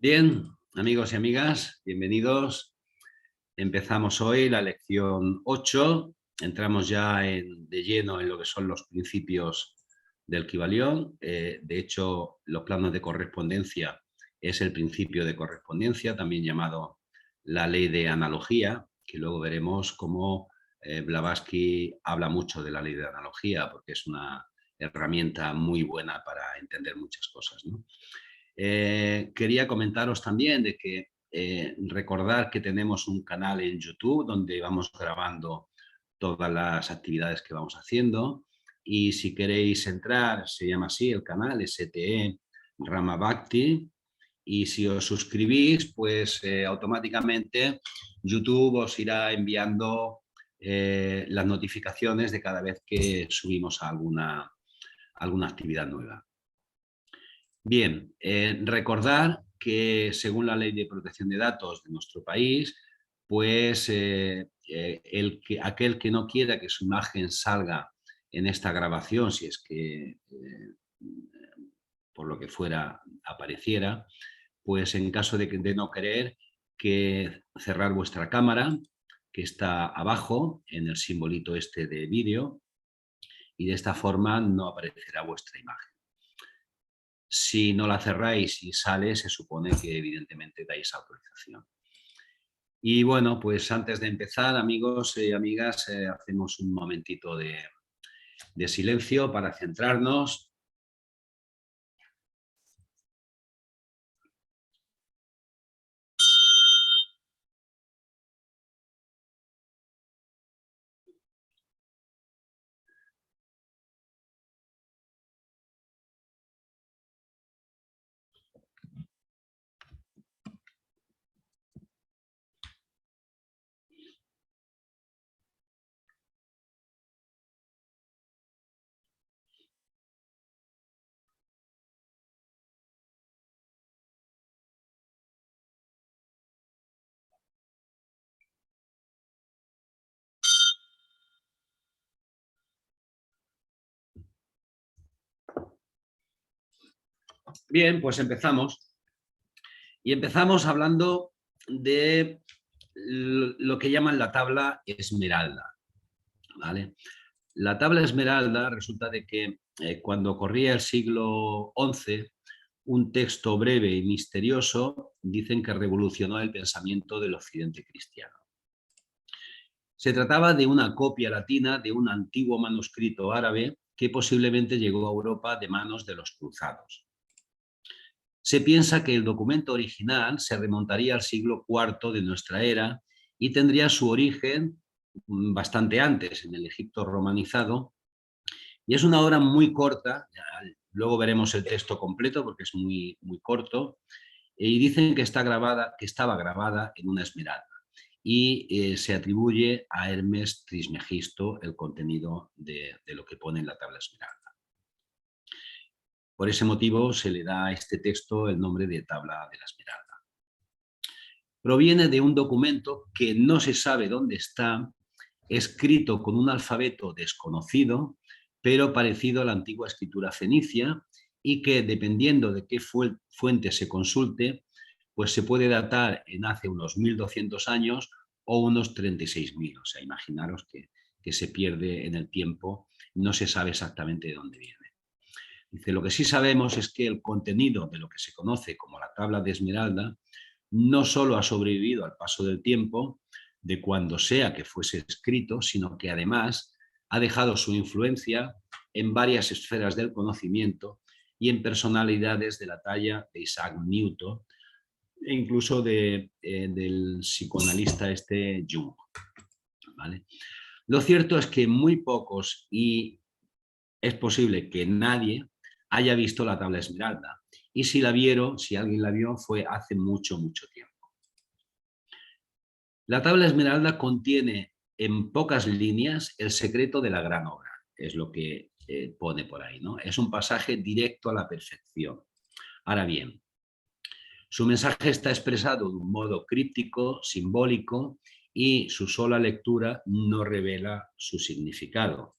Bien, amigos y amigas, bienvenidos. Empezamos hoy la lección 8. Entramos ya de lleno en lo que son los principios del Kybalión. De hecho, los planos de correspondencia es el principio de correspondencia, también llamado la ley de analogía, que luego veremos cómo Blavatsky habla mucho de la ley de analogía, porque es una herramienta muy buena para entender muchas cosas, ¿no? Quería comentaros también de que recordar que tenemos un canal en YouTube donde vamos grabando todas las actividades que vamos haciendo, y si queréis entrar, se llama así el canal, STE Rama Bhakti, y si os suscribís, pues automáticamente YouTube os irá enviando las notificaciones de cada vez que subimos alguna actividad nueva. Bien, recordar que según la Ley de Protección de Datos de nuestro país, pues aquel que no quiera que su imagen salga en esta grabación, si es que por lo que fuera apareciera, pues en caso de no querer, que cerrar vuestra cámara, que está abajo en el simbolito este de vídeo, y de esta forma no aparecerá vuestra imagen. Si no la cerráis y sale, se supone que evidentemente dais autorización. Y bueno, pues antes de empezar, amigos y amigas, hacemos un momentito de silencio para centrarnos. Bien, pues empezamos. Y empezamos hablando de lo que llaman la tabla esmeralda, ¿vale? La tabla esmeralda resulta de que cuando corría el siglo XI, un texto breve y misterioso dicen que revolucionó el pensamiento del occidente cristiano. Se trataba de una copia latina de un antiguo manuscrito árabe que posiblemente llegó a Europa de manos de los cruzados. Se piensa que el documento original se remontaría al siglo IV de nuestra era y tendría su origen bastante antes, en el Egipto romanizado, y es una obra muy corta. Luego veremos el texto completo porque es muy, muy corto, y dicen que estaba grabada en una esmeralda, y se atribuye a Hermes Trismegisto el contenido de lo que pone en la tabla esmeralda. Por ese motivo se le da a este texto el nombre de tabla de la esmeralda. Proviene de un documento que no se sabe dónde está, escrito con un alfabeto desconocido, pero parecido a la antigua escritura fenicia, y que, dependiendo de qué fuente se consulte, pues se puede datar en hace unos 1200 años o unos 36.000. O sea, imaginaros que se pierde en el tiempo, no se sabe exactamente de dónde viene. Dice, lo que sí sabemos es que el contenido de lo que se conoce como la tabla de esmeralda no solo ha sobrevivido al paso del tiempo, de cuando sea que fuese escrito, sino que además ha dejado su influencia en varias esferas del conocimiento y en personalidades de la talla de Isaac Newton e incluso del psicoanalista Jung, ¿vale? Lo cierto es que muy pocos, y es posible que nadie, haya visto la tabla esmeralda. Y si alguien la vio, fue hace mucho, mucho tiempo. La tabla esmeralda contiene en pocas líneas el secreto de la gran obra, es lo que pone por ahí, ¿no? Es un pasaje directo a la perfección. Ahora bien, su mensaje está expresado de un modo críptico, simbólico, y su sola lectura no revela su significado.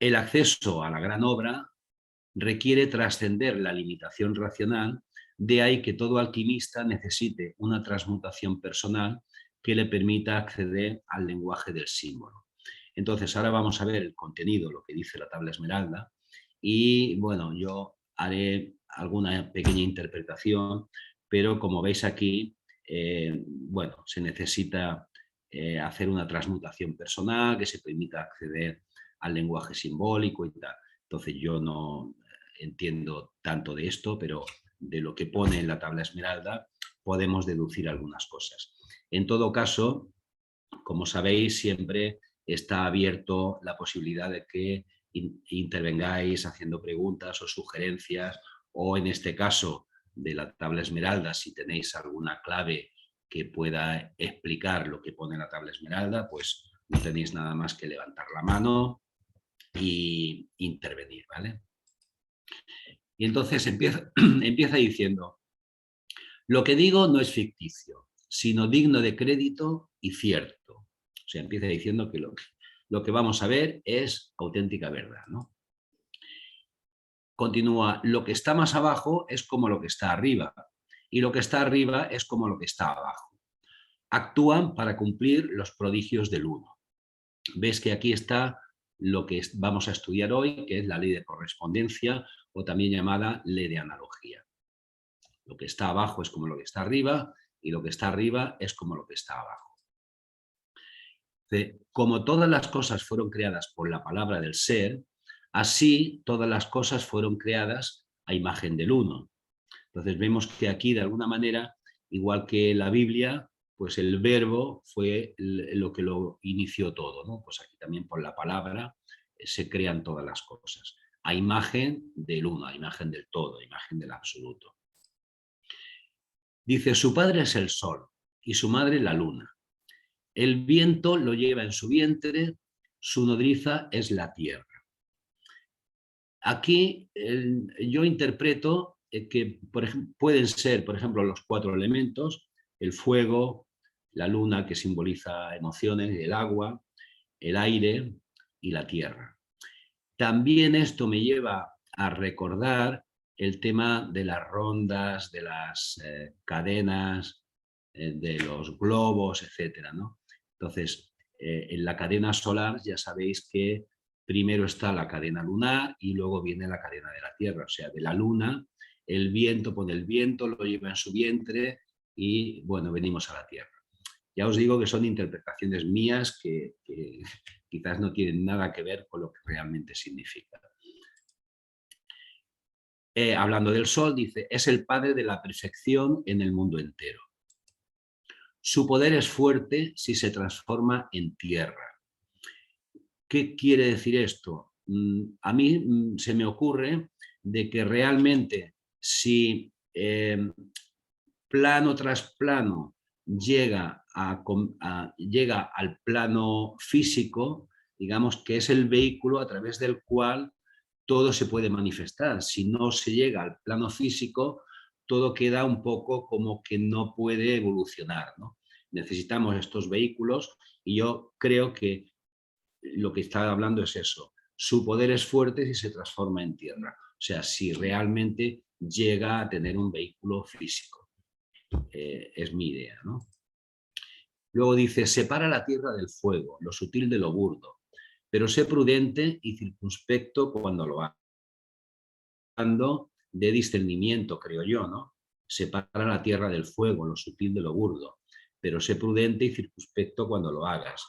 El acceso a la gran obra requiere trascender la limitación racional De ahí que todo alquimista necesite una transmutación personal que le permita acceder al lenguaje del símbolo. Entonces, ahora vamos a ver el contenido, lo que dice la tabla esmeralda, y bueno, yo haré alguna pequeña interpretación, pero como veis aquí, bueno, se necesita hacer una transmutación personal que se permita acceder al lenguaje simbólico y tal. Entonces yo no entiendo tanto de esto, pero de lo que pone en la tabla esmeralda podemos deducir algunas cosas. En todo caso, como sabéis, siempre está abierto la posibilidad de que intervengáis haciendo preguntas o sugerencias, o en este caso de la tabla esmeralda, si tenéis alguna clave que pueda explicar lo que pone la tabla esmeralda, pues no tenéis nada más que levantar la mano y intervenir, ¿vale? Y entonces empieza diciendo: lo que digo no es ficticio, sino digno de crédito y cierto. O sea, empieza diciendo que lo que vamos a ver es auténtica verdad, ¿no? Continúa: lo que está más abajo es como lo que está arriba, y lo que está arriba es como lo que está abajo. Actúan para cumplir los prodigios del uno. Ves que aquí está lo que vamos a estudiar hoy, que es la ley de correspondencia, o también llamada ley de analogía. Lo que está abajo es como lo que está arriba, y lo que está arriba es como lo que está abajo. Como todas las cosas fueron creadas por la palabra del ser, así todas las cosas fueron creadas a imagen del uno. Entonces vemos que aquí, de alguna manera, igual que la Biblia, pues el verbo fue lo que lo inició todo, ¿no? Pues aquí también por la palabra se crean todas las cosas. A imagen del uno, a imagen del todo, a imagen del absoluto. Dice: su padre es el sol y su madre la luna. El viento lo lleva en su vientre, su nodriza es la tierra. Aquí yo interpreto que pueden ser, por ejemplo, los 4 elementos: el fuego, la luna, que simboliza emociones, el agua, el aire y la tierra. También esto me lleva a recordar el tema de las rondas, de las cadenas, de los globos, etcétera, ¿no? Entonces, en la cadena solar ya sabéis que primero está la cadena lunar y luego viene la cadena de la Tierra. O sea, de la luna, el viento pone el viento, lo lleva en su vientre y, bueno, venimos a la Tierra. Ya os digo que son interpretaciones mías que quizás no tienen nada que ver con lo que realmente significa. Hablando del sol, dice: es el padre de la perfección en el mundo entero. Su poder es fuerte si se transforma en tierra. ¿Qué quiere decir esto? A mí se me ocurre de que realmente si plano tras plano llega al plano físico, digamos que es el vehículo a través del cual todo se puede manifestar. Si no se llega al plano físico, todo queda un poco como que no puede evolucionar, ¿no? Necesitamos estos vehículos y yo creo que lo que está hablando es eso. Su poder es fuerte si se transforma en tierra. O sea, si realmente llega a tener un vehículo físico. Es mi idea, ¿no? Luego dice: separa la tierra del fuego, lo sutil de lo burdo, pero sé prudente y circunspecto cuando lo hagas. De discernimiento, creo yo, ¿no? Separa la tierra del fuego, lo sutil de lo burdo, pero sé prudente y circunspecto cuando lo hagas,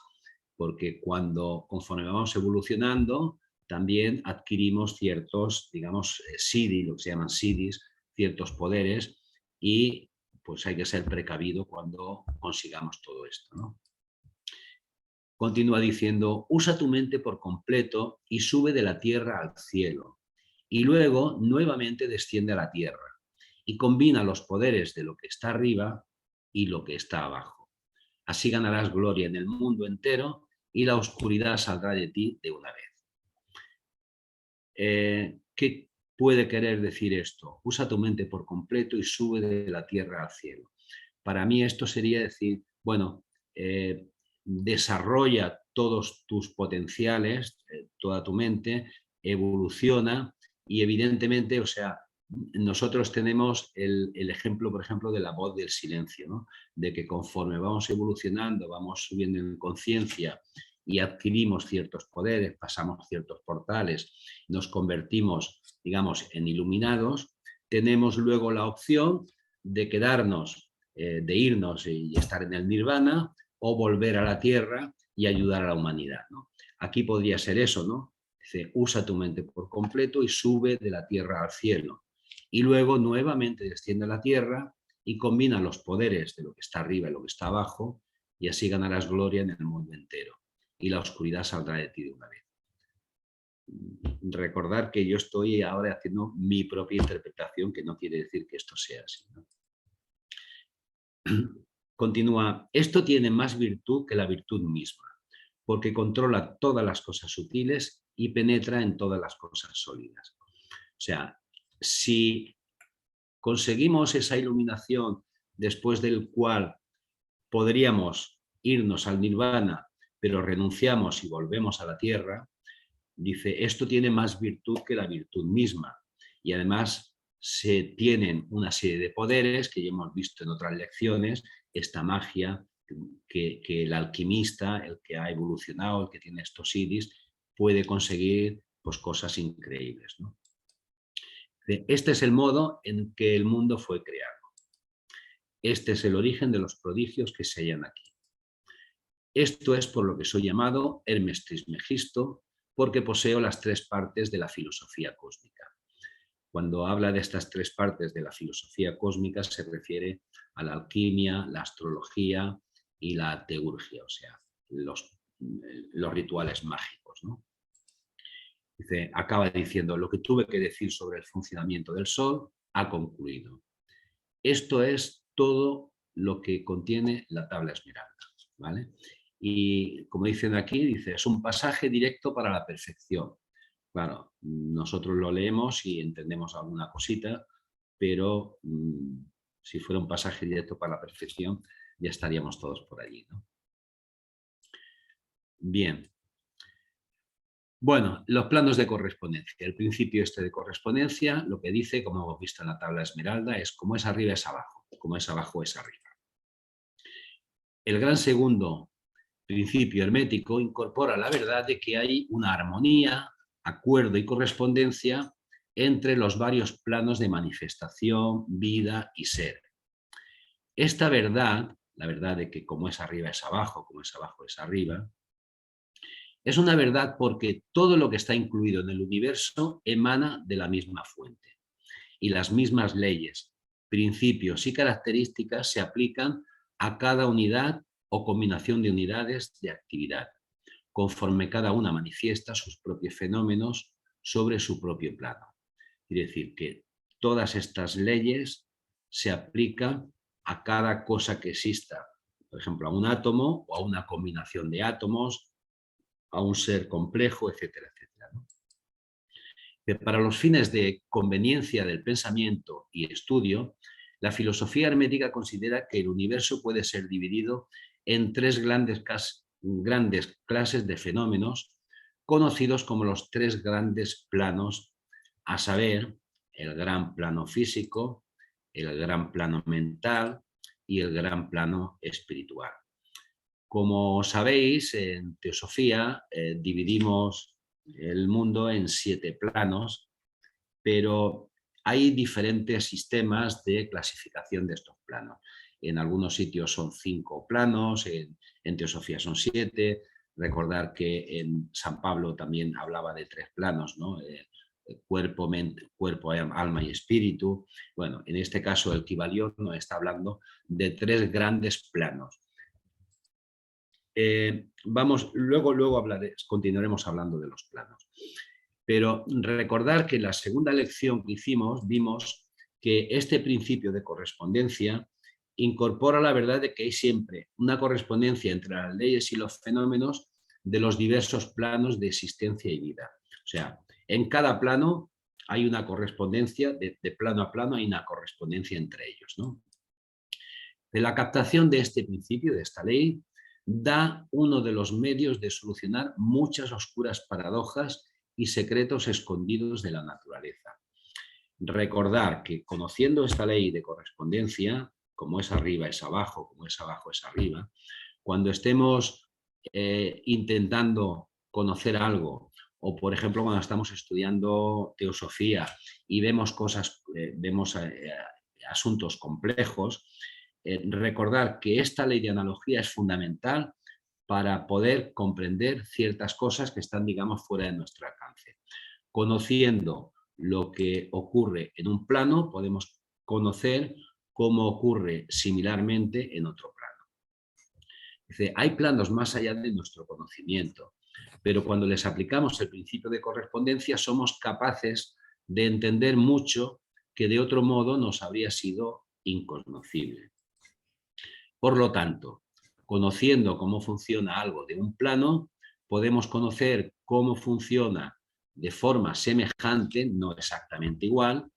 porque conforme vamos evolucionando, también adquirimos ciertos, digamos, siddhi, lo que se llaman siddhis, ciertos poderes, y pues hay que ser precavido cuando consigamos todo esto, ¿no? Continúa diciendo: usa tu mente por completo y sube de la tierra al cielo, y luego nuevamente desciende a la tierra y combina los poderes de lo que está arriba y lo que está abajo. Así ganarás gloria en el mundo entero y la oscuridad saldrá de ti de una vez. ¿Qué puede querer decir esto? Usa tu mente por completo y sube de la tierra al cielo. Para mí esto sería decir, bueno, desarrolla todos tus potenciales, toda tu mente, evoluciona y evidentemente, o sea, nosotros tenemos el ejemplo, por ejemplo, de la voz del silencio, ¿no? De que conforme vamos evolucionando, vamos subiendo en conciencia y adquirimos ciertos poderes, pasamos ciertos portales, nos convertimos, digamos, en iluminados, tenemos luego la opción de quedarnos, de irnos y estar en el nirvana, o volver a la tierra y ayudar a la humanidad, ¿no? Aquí podría ser eso, ¿no? Dice, usa tu mente por completo y sube de la tierra al cielo. Y luego nuevamente desciende a la tierra y combina los poderes de lo que está arriba y lo que está abajo, y así ganarás gloria en el mundo entero. Y la oscuridad saldrá de ti de una vez. Recordar que yo estoy ahora haciendo mi propia interpretación, que no quiere decir que esto sea así, ¿no? Continúa, esto tiene más virtud que la virtud misma, porque controla todas las cosas sutiles y penetra en todas las cosas sólidas. O sea, si conseguimos esa iluminación después del cual podríamos irnos al nirvana, pero renunciamos y volvemos a la tierra, dice, esto tiene más virtud que la virtud misma. Y además se tienen una serie de poderes que ya hemos visto en otras lecciones, esta magia que el alquimista, el que ha evolucionado, el que tiene estos iris, puede conseguir pues, cosas increíbles, ¿no? Este es el modo en que el mundo fue creado. Este es el origen de los prodigios que se hallan aquí. Esto es por lo que soy llamado Hermes Trismegisto, porque poseo las tres partes de la filosofía cósmica. Cuando habla de estas tres partes de la filosofía cósmica se refiere a la alquimia, la astrología y la teurgia, o sea, los rituales mágicos, ¿no? Dice, acaba diciendo, lo que tuve que decir sobre el funcionamiento del Sol ha concluido. Esto es todo lo que contiene la tabla esmeralda, ¿vale? Y como dicen aquí, dice, es un pasaje directo para la perfección. Claro, nosotros lo leemos y entendemos alguna cosita, pero si fuera un pasaje directo para la perfección, ya estaríamos todos por allí, ¿no? Bien. Bueno, los planos de correspondencia. El principio este de correspondencia, lo que dice, como hemos visto en la tabla esmeralda, es como es arriba es abajo, como es abajo es arriba. El gran segundo principio hermético incorpora la verdad de que hay una armonía, acuerdo y correspondencia entre los varios planos de manifestación, vida y ser. Esta verdad, la verdad de que como es arriba es abajo, como es abajo es arriba, es una verdad porque todo lo que está incluido en el universo emana de la misma fuente y las mismas leyes, principios y características se aplican a cada unidad o combinación de unidades de actividad, conforme cada una manifiesta sus propios fenómenos sobre su propio plano. Quiere decir que todas estas leyes se aplican a cada cosa que exista, por ejemplo, a un átomo o a una combinación de átomos, a un ser complejo, etcétera, etcétera, ¿no? Para los fines de conveniencia del pensamiento y estudio, la filosofía hermética considera que el universo puede ser dividido en tres grandes clases de fenómenos conocidos como los tres grandes planos, a saber, el gran plano físico, el gran plano mental y el gran plano espiritual. Como sabéis, en teosofía dividimos el mundo en 7 planos, pero hay diferentes sistemas de clasificación de estos planos. En algunos sitios son 5 planos, en teosofía son 7. Recordar que en San Pablo también hablaba de 3 planos, ¿no? Cuerpo, alma y espíritu. Bueno, en este caso el Kybalión nos está hablando de 3 grandes planos. Luego continuaremos hablando de los planos. Pero recordar que en la segunda lección que hicimos vimos que este principio de correspondencia incorpora la verdad de que hay siempre una correspondencia entre las leyes y los fenómenos de los diversos planos de existencia y vida. O sea, en cada plano hay una correspondencia, de plano a plano hay una correspondencia entre ellos, ¿no? De la captación de este principio, de esta ley, da uno de los medios de solucionar muchas oscuras paradojas y secretos escondidos de la naturaleza. recordar que conociendo esta ley de correspondencia, como es arriba es abajo, como es abajo es arriba, cuando estemos intentando conocer algo, o por ejemplo cuando estamos estudiando teosofía y vemos cosas, vemos asuntos complejos, recordar que esta ley de analogía es fundamental para poder comprender ciertas cosas que están, digamos, fuera de nuestro alcance. Conociendo lo que ocurre en un plano, podemos conocer cómo ocurre similarmente en otro plano. Dice, hay planos más allá de nuestro conocimiento, pero cuando les aplicamos el principio de correspondencia somos capaces de entender mucho que de otro modo nos habría sido incognoscible. Por lo tanto, conociendo cómo funciona algo de un plano, podemos conocer cómo funciona de forma semejante, no exactamente igual,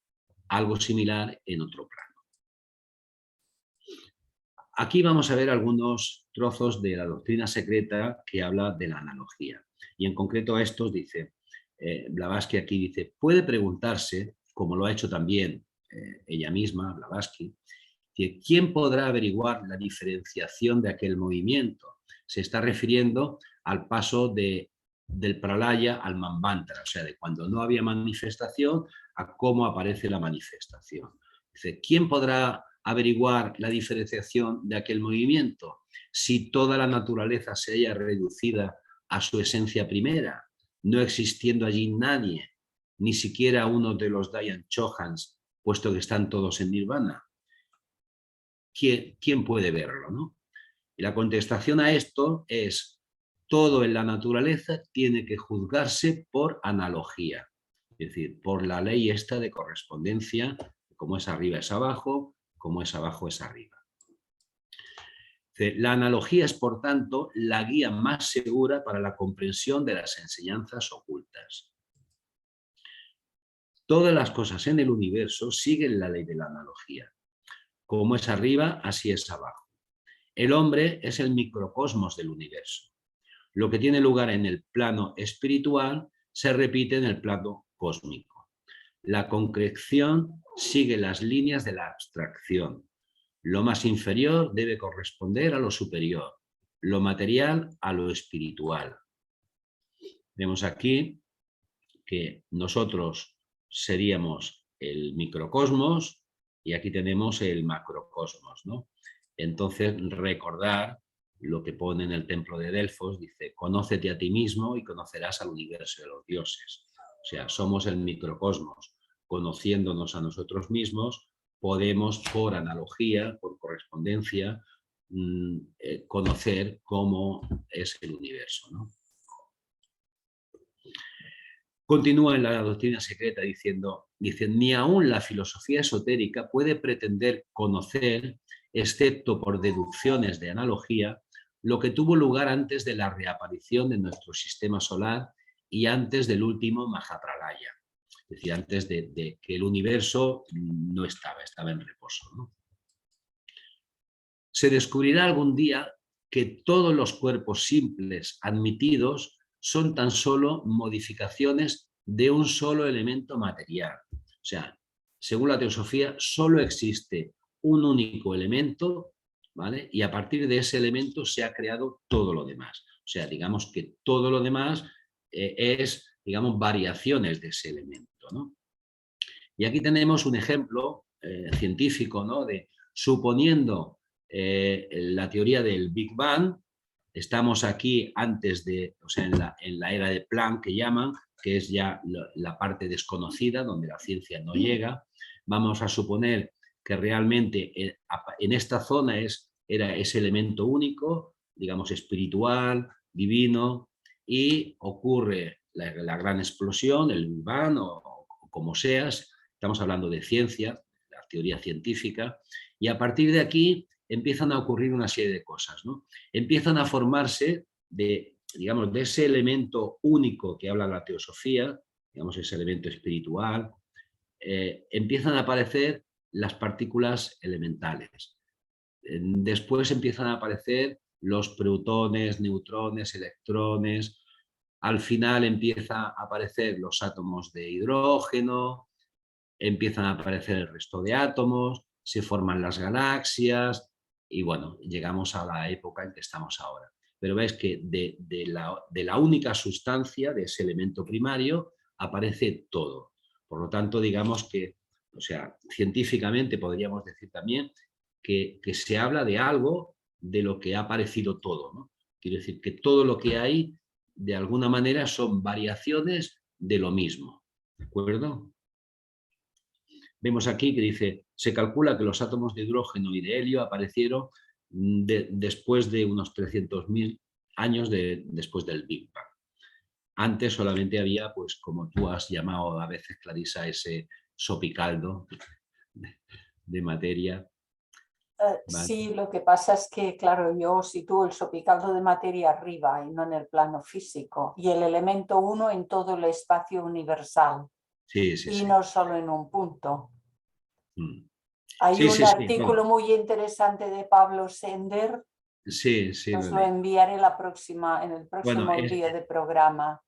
algo similar en otro plano. Aquí vamos a ver algunos trozos de la doctrina secreta que habla de la analogía. Y en concreto a estos dice, Blavatsky aquí dice, puede preguntarse, como lo ha hecho también ella misma, Blavatsky, que ¿quién podrá averiguar la diferenciación de aquel movimiento? Se está refiriendo al paso del pralaya al manvantara, o sea, de cuando no había manifestación a cómo aparece la manifestación. Dice, ¿quién podrá averiguar la diferenciación de aquel movimiento si toda la naturaleza se haya reducida a su esencia primera, no existiendo allí nadie, ni siquiera uno de los Dayan Chohans, puesto que están todos en Nirvana? ¿Quién puede verlo, ¿no? Y la contestación a esto es, todo en la naturaleza tiene que juzgarse por analogía, es decir, por la ley esta de correspondencia, como es arriba es abajo, como es abajo es arriba. La analogía es, por tanto, la guía más segura para la comprensión de las enseñanzas ocultas. Todas las cosas en el universo siguen la ley de la analogía. Como es arriba, así es abajo. El hombre es el microcosmos del universo. Lo que tiene lugar en el plano espiritual se repite en el plano cósmico. La concreción sigue las líneas de la abstracción. Lo más inferior debe corresponder a lo superior, lo material a lo espiritual. Vemos aquí que nosotros seríamos el microcosmos y aquí tenemos el macrocosmos, ¿no? Entonces, recordar lo que pone en el templo de Delfos, dice, conócete a ti mismo y conocerás al universo de los dioses. O sea, somos el microcosmos. Conociéndonos a nosotros mismos, podemos, por analogía, por correspondencia, conocer cómo es el universo, ¿no? Continúa en la doctrina secreta diciendo, ni aún la filosofía esotérica puede pretender conocer, excepto por deducciones de analogía, lo que tuvo lugar antes de la reaparición de nuestro sistema solar y antes del último Mahapralaya, es decir, antes de que el universo no estaba en reposo, ¿no? Se descubrirá algún día que todos los cuerpos simples admitidos son tan solo modificaciones de un solo elemento material. O sea, según la teosofía, solo existe un único elemento, ¿vale? Y a partir de ese elemento se ha creado todo lo demás. O sea, digamos que todo lo demás es, digamos, variaciones de ese elemento, ¿no? Y aquí tenemos un ejemplo científico, ¿no? De suponiendo la teoría del Big Bang, estamos aquí antes de, o sea, en la era de Planck que llaman, que es ya la parte desconocida, donde la ciencia no llega. Vamos a suponer que realmente en esta zona era ese elemento único, digamos espiritual, divino, y ocurre la gran explosión, el Big Bang, o como seas, estamos hablando de ciencia, la teoría científica, y a partir de aquí empiezan a ocurrir una serie de cosas, ¿no? Empiezan a formarse digamos, de ese elemento único que habla la teosofía, digamos, ese elemento espiritual, empiezan a aparecer las partículas elementales. Después empiezan a aparecer los protones, neutrones, electrones. Al final empiezan a aparecer los átomos de hidrógeno, empiezan a aparecer el resto de átomos, se forman las galaxias y bueno, llegamos a la época en que estamos ahora. Pero veis que de la única sustancia, de ese elemento primario, aparece todo. Por lo tanto, digamos que, o sea, científicamente podríamos decir también que se habla de algo de lo que ha aparecido todo, ¿no? Quiero decir que todo lo que hay, de alguna manera, son variaciones de lo mismo. ¿De acuerdo? Vemos aquí que dice, se calcula que los átomos de hidrógeno y de helio aparecieron después de unos 300.000 años después del Big Bang. Antes solamente había, pues como tú has llamado a veces, Clarisa, ese sopicaldo de materia. ¿Vale? Sí, lo que pasa es que, claro, yo sitúo el sopicaldo de materia arriba y no en el plano físico, y el elemento 1 en todo el espacio universal, sí, y no solo en un punto. Hay un artículo muy interesante de Pablo Sender, os lo enviaré en el próximo envío de programa.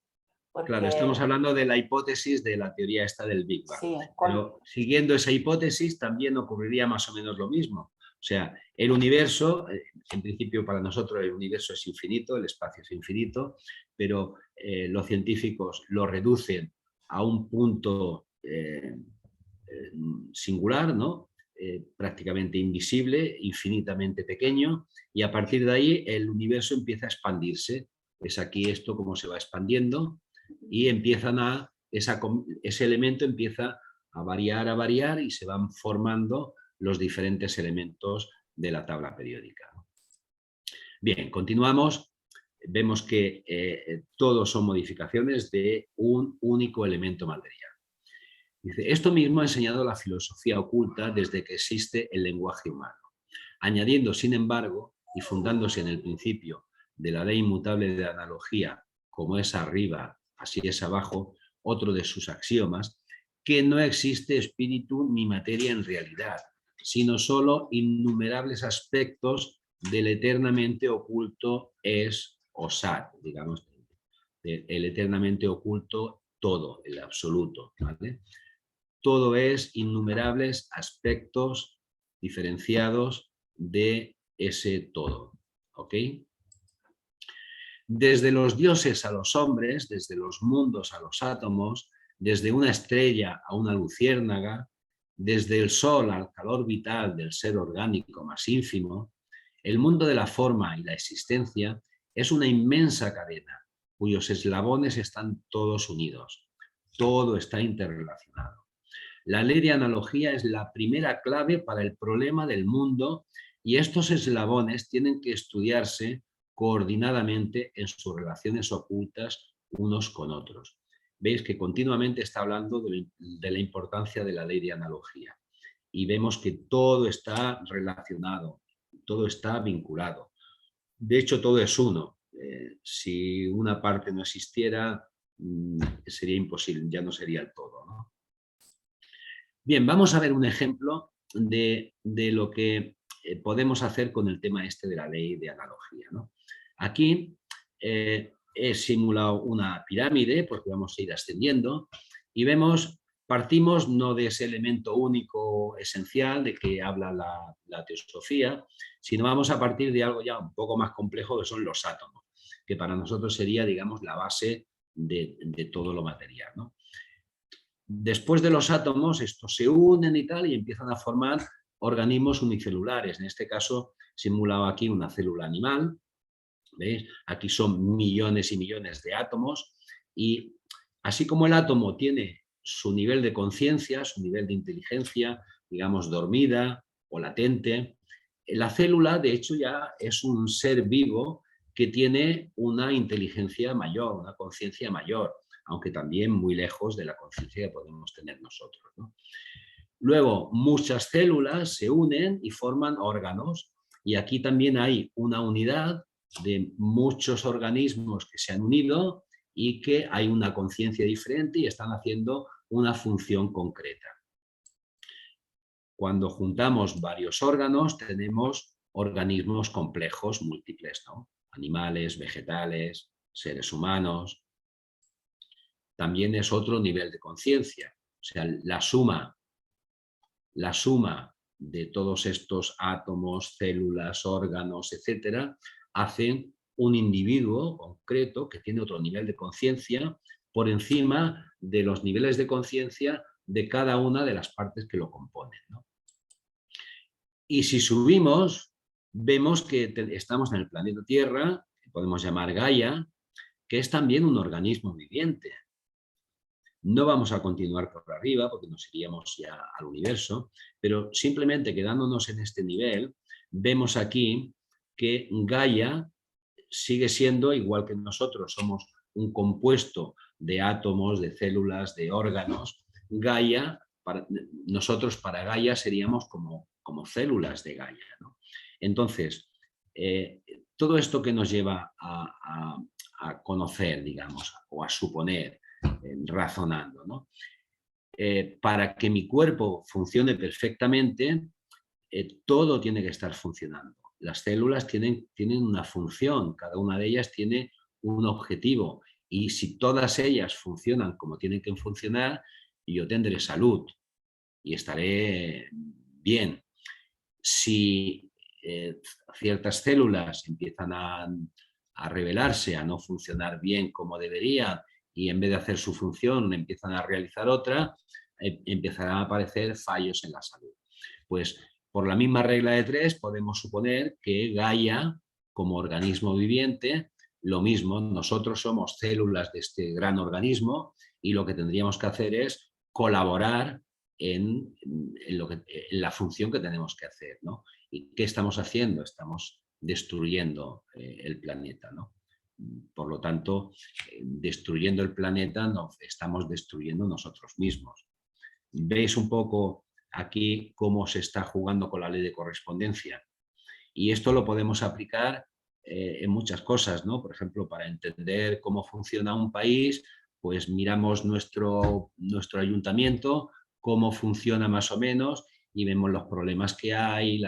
Porque... Claro, estamos hablando de la hipótesis de la teoría esta del Big Bang. Sí, pero siguiendo esa hipótesis también ocurriría más o menos lo mismo. O sea, el universo, en principio para nosotros el universo es infinito, el espacio es infinito, pero los científicos lo reducen a un punto singular, ¿no? Prácticamente invisible, infinitamente pequeño, y a partir de ahí el universo empieza a expandirse. Es aquí esto como se va expandiendo y empiezan ese elemento empieza a variar y se van formando los diferentes elementos de la tabla periódica. Bien, continuamos. Vemos que todos son modificaciones de un único elemento material. Dice, esto mismo ha enseñado la filosofía oculta desde que existe el lenguaje humano, añadiendo, sin embargo, y fundándose en el principio de la ley inmutable de la analogía, como es arriba, así es abajo, otro de sus axiomas, que no existe espíritu ni materia en realidad, sino solo innumerables aspectos del eternamente oculto es o sat, digamos, el eternamente oculto todo, el absoluto, ¿vale? Todo es innumerables aspectos diferenciados de ese todo, ¿ok? Desde los dioses a los hombres, desde los mundos a los átomos, desde una estrella a una luciérnaga, desde el sol al calor vital del ser orgánico más ínfimo, el mundo de la forma y la existencia es una inmensa cadena cuyos eslabones están todos unidos. Todo está interrelacionado. La ley de analogía es la primera clave para el problema del mundo y estos eslabones tienen que estudiarse coordinadamente en sus relaciones ocultas unos con otros. Veis que continuamente está hablando de la importancia de la ley de analogía y vemos que todo está relacionado, todo está vinculado. De hecho, todo es uno. Si una parte no existiera, sería imposible, ya no sería el todo, ¿no? Bien, vamos a ver un ejemplo de lo que podemos hacer con el tema este de la ley de analogía, ¿no? Aquí he simulado una pirámide, porque vamos a ir ascendiendo, y vemos, partimos no de ese elemento único esencial de que habla la teosofía, sino vamos a partir de algo ya un poco más complejo, que son los átomos, que para nosotros sería, digamos, la base de todo lo material, ¿no? Después de los átomos, estos se unen y tal, y empiezan a formar organismos unicelulares. En este caso, simulado aquí una célula animal. ¿Veis? Aquí son millones y millones de átomos. Y así como el átomo tiene su nivel de conciencia, su nivel de inteligencia, digamos, dormida o latente, la célula, de hecho, ya es un ser vivo que tiene una inteligencia mayor, una conciencia mayor, aunque también muy lejos de la conciencia que podemos tener nosotros, ¿no? Luego, muchas células se unen y forman órganos, y aquí también hay una unidad de muchos organismos que se han unido y que hay una conciencia diferente y están haciendo una función concreta. Cuando juntamos varios órganos, tenemos organismos complejos, múltiples, ¿no? Animales, vegetales, seres humanos. También es otro nivel de conciencia. O sea, la suma la suma de todos estos átomos, células, órganos, etcétera, hacen un individuo concreto que tiene otro nivel de conciencia por encima de los niveles de conciencia de cada una de las partes que lo componen, ¿no? Y si subimos, vemos que estamos en el planeta Tierra, que podemos llamar Gaia, que es también un organismo viviente. No vamos a continuar por arriba porque nos iríamos ya al universo, pero simplemente quedándonos en este nivel, vemos aquí que Gaia sigue siendo igual que nosotros, somos un compuesto de átomos, de células, de órganos. Gaia, nosotros para Gaia seríamos como células de Gaia, ¿no? Entonces, todo esto que nos lleva a conocer, digamos, o a suponer, razonando, ¿no? Para que mi cuerpo funcione perfectamente, todo tiene que estar funcionando. Las células tienen una función, cada una de ellas tiene un objetivo, y si todas ellas funcionan como tienen que funcionar, yo tendré salud y estaré bien. Si ciertas células empiezan a rebelarse, a no funcionar bien como deberían, y en vez de hacer su función empiezan a realizar otra, empezarán a aparecer fallos en la salud. Pues por la misma regla de 3 podemos suponer que Gaia, como organismo viviente, lo mismo, nosotros somos células de este gran organismo y lo que tendríamos que hacer es colaborar en la función que tenemos que hacer, ¿no? ¿Y qué estamos haciendo? Estamos destruyendo el planeta, ¿no? Por lo tanto, destruyendo el planeta nos estamos destruyendo nosotros mismos. ¿Veis un poco aquí cómo se está jugando con la ley de correspondencia? Y esto lo podemos aplicar en muchas cosas, ¿no? Por ejemplo, para entender cómo funciona un país, pues miramos nuestro ayuntamiento, cómo funciona más o menos, y vemos los problemas que hay,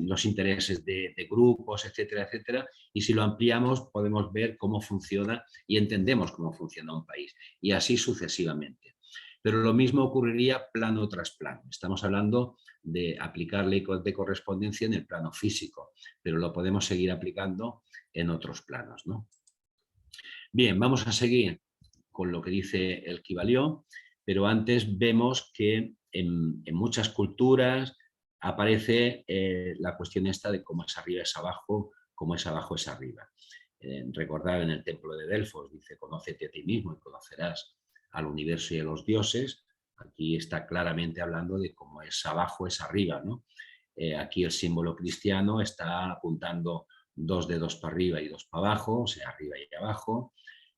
los intereses de grupos, etcétera, etcétera. Y si lo ampliamos, podemos ver cómo funciona y entendemos cómo funciona un país. Y así sucesivamente. Pero lo mismo ocurriría plano tras plano. Estamos hablando de aplicar ley de correspondencia en el plano físico, pero lo podemos seguir aplicando en otros planos, ¿no? Bien, vamos a seguir con lo que dice el Kybalión, pero antes vemos que en muchas culturas aparece la cuestión esta de cómo es arriba es abajo, cómo es abajo es arriba. Recordar en el templo de Delfos, dice, conócete a ti mismo y conocerás al universo y a los dioses. Aquí está claramente hablando de cómo es abajo es arriba, ¿no? Aquí el símbolo cristiano está apuntando 2 dedos para arriba y 2 para abajo, o sea, arriba y abajo.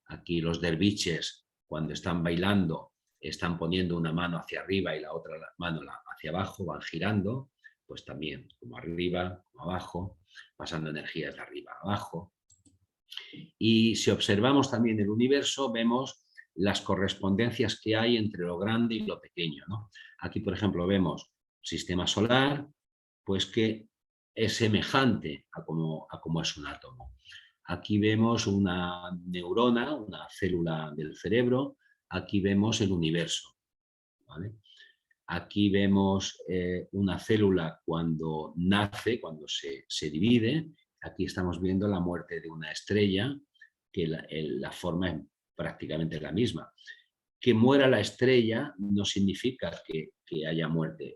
Aquí los derviches, cuando están bailando, están poniendo una mano hacia arriba y la otra mano hacia abajo, van girando, pues también como arriba, como abajo, pasando energías de arriba a abajo. Y si observamos también el universo, vemos las correspondencias que hay entre lo grande y lo pequeño, ¿no? Aquí, por ejemplo, vemos sistema solar, pues que es semejante a cómo es un átomo. Aquí vemos una neurona, una célula del cerebro. Aquí vemos el universo, ¿vale? Aquí vemos una célula cuando nace, cuando se divide. Aquí estamos viendo la muerte de una estrella, que la forma es prácticamente la misma. Que muera la estrella no significa que haya muerte.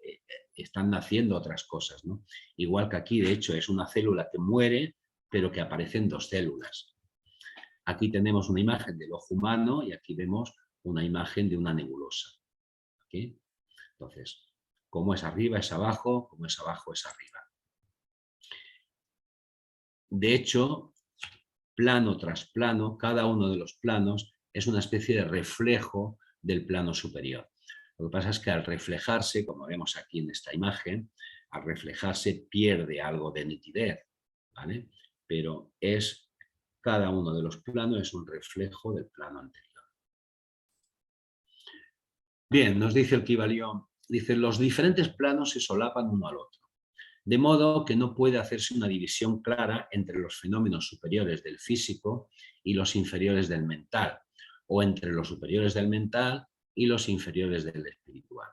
Están naciendo otras cosas, ¿no? Igual que aquí, de hecho, es una célula que muere, pero que aparecen 2 células. Aquí tenemos una imagen del ojo humano y aquí vemos una imagen de una nebulosa. ¿Okay? Entonces, como es arriba es abajo, como es abajo es arriba. De hecho, plano tras plano, cada uno de los planos es una especie de reflejo del plano superior. Lo que pasa es que al reflejarse, como vemos aquí en esta imagen, al reflejarse pierde algo de nitidez, ¿vale? Pero cada uno de los planos es un reflejo del plano anterior. Bien, nos dice el Kybalión, dice, los diferentes planos se solapan uno al otro, de modo que no puede hacerse una división clara entre los fenómenos superiores del físico y los inferiores del mental, o entre los superiores del mental y los inferiores del espiritual.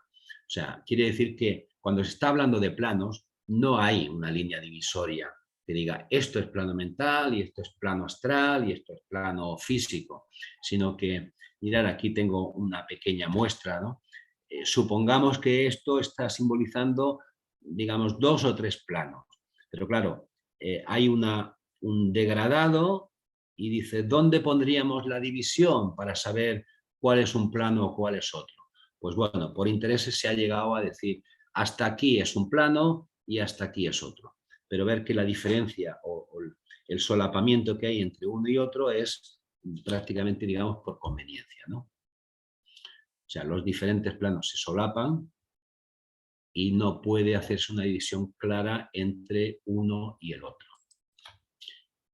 sea, quiere decir que cuando se está hablando de planos, no hay una línea divisoria que diga esto es plano mental y esto es plano astral y esto es plano físico, sino que, mirad, aquí tengo una pequeña muestra, ¿no? Supongamos que esto está simbolizando, digamos, 2 o 3 planos, pero claro, hay un degradado y dice, ¿dónde pondríamos la división para saber cuál es un plano o cuál es otro? Pues bueno, por intereses se ha llegado a decir, hasta aquí es un plano y hasta aquí es otro. Pero ver que la diferencia o el solapamiento que hay entre uno y otro es prácticamente, digamos, por conveniencia, ¿no? O sea, los diferentes planos se solapan y no puede hacerse una división clara entre uno y el otro.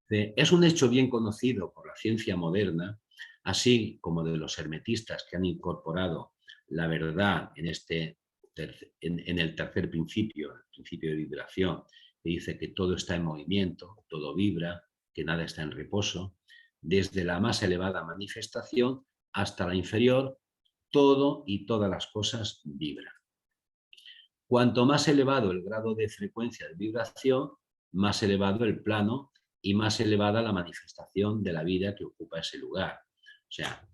Es un hecho bien conocido por la ciencia moderna, así como de los hermetistas que han incorporado la verdad en el tercer principio, el principio de vibración, que dice que todo está en movimiento, todo vibra, que nada está en reposo, desde la más elevada manifestación hasta la inferior, todo y todas las cosas vibran. Cuanto más elevado el grado de frecuencia de vibración, más elevado el plano y más elevada la manifestación de la vida que ocupa ese lugar. O sea,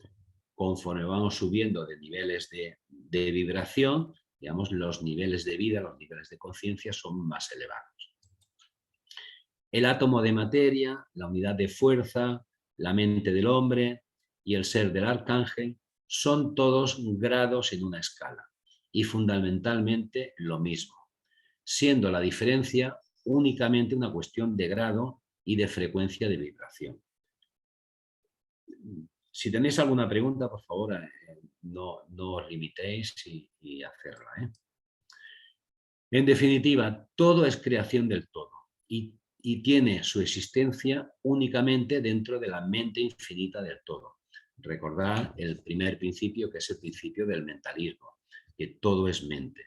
conforme vamos subiendo de niveles de vibración, digamos, los niveles de vida, los niveles de conciencia son más elevados. El átomo de materia, la unidad de fuerza, la mente del hombre y el ser del arcángel son todos grados en una escala y fundamentalmente lo mismo, siendo la diferencia únicamente una cuestión de grado y de frecuencia de vibración. Si tenéis alguna pregunta, por favor, no os limitéis y hacerla. En definitiva, todo es creación del todo y tiene su existencia únicamente dentro de la mente infinita del todo. Recordad el primer principio, que es el principio del mentalismo, que todo es mente.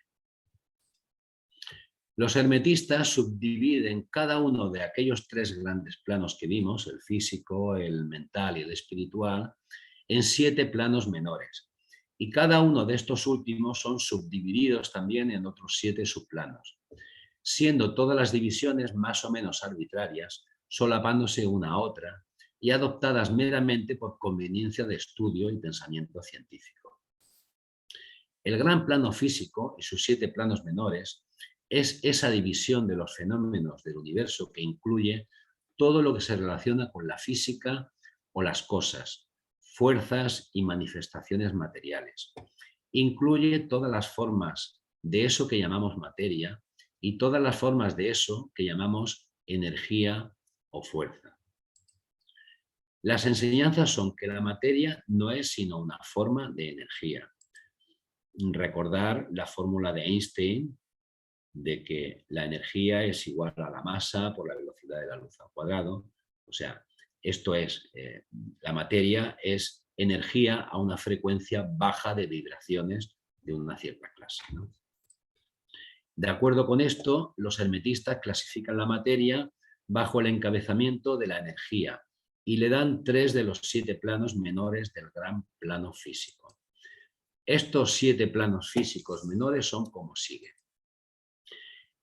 Los hermetistas subdividen cada uno de aquellos 3 grandes planos que vimos, el físico, el mental y el espiritual, en 7 planos menores. Y cada uno de estos últimos son subdivididos también en otros 7 subplanos, siendo todas las divisiones más o menos arbitrarias, solapándose una a otra y adoptadas meramente por conveniencia de estudio y pensamiento científico. El gran plano físico y sus 7 planos menores es esa división de los fenómenos del universo que incluye todo lo que se relaciona con la física o las cosas, fuerzas y manifestaciones materiales. Incluye todas las formas de eso que llamamos materia y todas las formas de eso que llamamos energía o fuerza. Las enseñanzas son que la materia no es sino una forma de energía. Recordar la fórmula de Einstein, de que la energía es igual a la masa por la velocidad de la luz al cuadrado. O sea, esto es, la materia es energía a una frecuencia baja de vibraciones de una cierta clase, ¿no? De acuerdo con esto, los hermetistas clasifican la materia bajo el encabezamiento de la energía y le dan 3 de los 7 planos menores del gran plano físico. Estos 7 planos físicos menores son como sigue.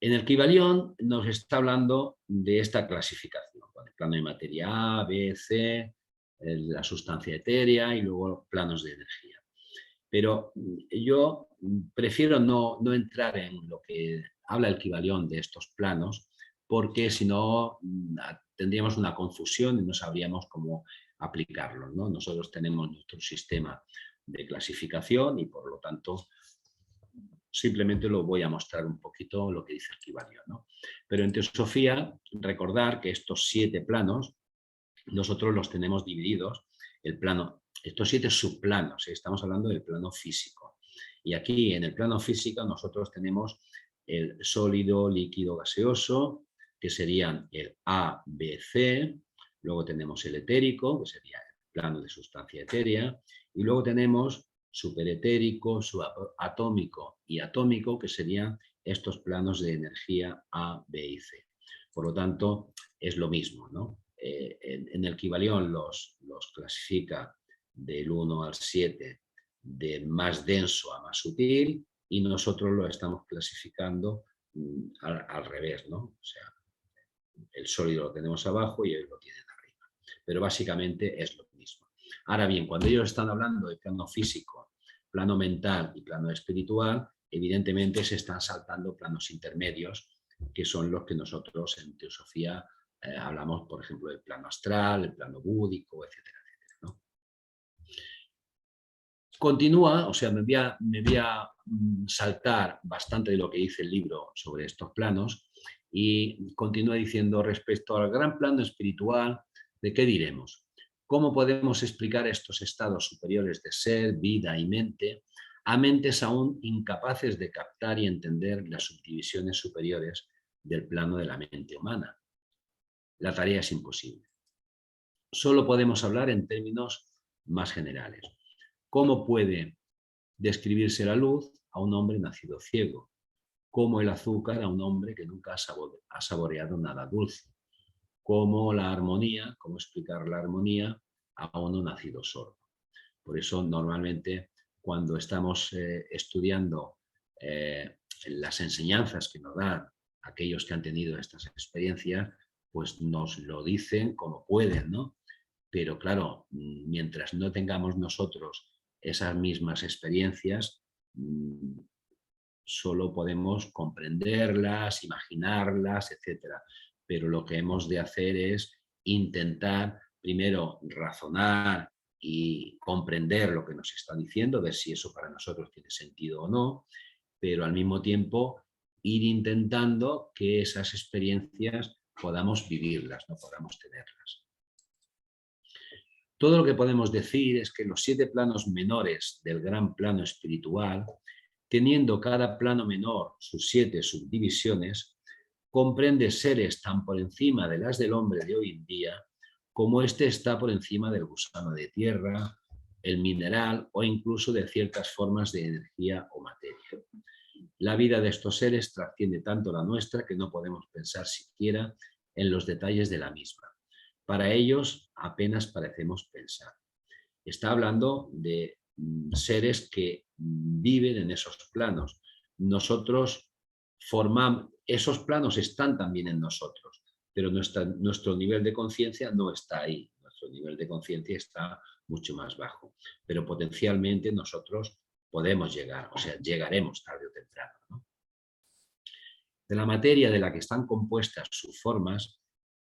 En el Kybalión nos está hablando de esta clasificación, con el plano de materia A, B, C, la sustancia etérea y luego planos de energía. Pero yo prefiero no entrar en lo que habla el Kybalión de estos planos, porque si no tendríamos una confusión y no sabríamos cómo aplicarlos, ¿no? Nosotros tenemos nuestro sistema de clasificación y por lo tanto simplemente lo voy a mostrar un poquito lo que dice el Kybalión, ¿no? Pero en teosofía, recordar que estos 7 planos, nosotros los tenemos divididos, estos 7 subplanos, estamos hablando del plano físico. Y aquí en el plano físico nosotros tenemos el sólido, líquido, gaseoso, que serían el A, B, C, luego tenemos el etérico, que sería el plano de sustancia etérea, y luego tenemos superetérico, subatómico y atómico, que serían estos planos de energía A, B y C. Por lo tanto, es lo mismo, ¿no? En el Kybalión los clasifica del 1 al 7, de más denso a más sutil, y nosotros lo estamos clasificando al revés, ¿no? O sea, el sólido lo tenemos abajo y ellos lo tienen arriba. Pero básicamente es lo mismo. Ahora bien, cuando ellos están hablando de plano físico, plano mental y plano espiritual, evidentemente se están saltando planos intermedios, que son los que nosotros en teosofía hablamos, por ejemplo, del plano astral, el plano búdico, etcétera, etcétera, ¿no? Continúa, o sea, me voy a saltar bastante de lo que dice el libro sobre estos planos y continúa diciendo respecto al gran plano espiritual, ¿de qué diremos? ¿Cómo podemos explicar estos estados superiores de ser, vida y mente a mentes aún incapaces de captar y entender las subdivisiones superiores del plano de la mente humana? La tarea es imposible. Solo podemos hablar en términos más generales. ¿Cómo puede describirse la luz a un hombre nacido ciego? ¿Cómo el azúcar a un hombre que nunca ha saboreado nada dulce? ¿Cómo la armonía, cómo explicar la armonía a uno nacido sordo? Por eso normalmente cuando estamos estudiando las enseñanzas que nos dan aquellos que han tenido estas experiencias, pues nos lo dicen como pueden, ¿no? Pero claro, mientras no tengamos nosotros esas mismas experiencias, solo podemos comprenderlas, imaginarlas, etc. Pero lo que hemos de hacer es intentar primero razonar y comprender lo que nos está diciendo, ver si eso para nosotros tiene sentido o no, pero al mismo tiempo ir intentando que esas experiencias podamos vivirlas, no podamos tenerlas. Todo lo que podemos decir es que los 7 planos menores del gran plano espiritual, teniendo cada plano menor sus 7 subdivisiones, comprende seres tan por encima de las del hombre de hoy en día como éste está por encima del gusano de tierra, el mineral o incluso de ciertas formas de energía o materia. La vida de estos seres trasciende tanto la nuestra que no podemos pensar siquiera en los detalles de la misma. Para ellos apenas parecemos pensar. Está hablando de seres que viven en esos planos. Nosotros formamos, esos planos están también en nosotros, pero nuestro nivel de conciencia no está ahí. Nuestro nivel de conciencia está mucho más bajo. Pero potencialmente nosotros podemos llegar, o sea, llegaremos tarde o temprano, ¿no? De la materia de la que están compuestas sus formas,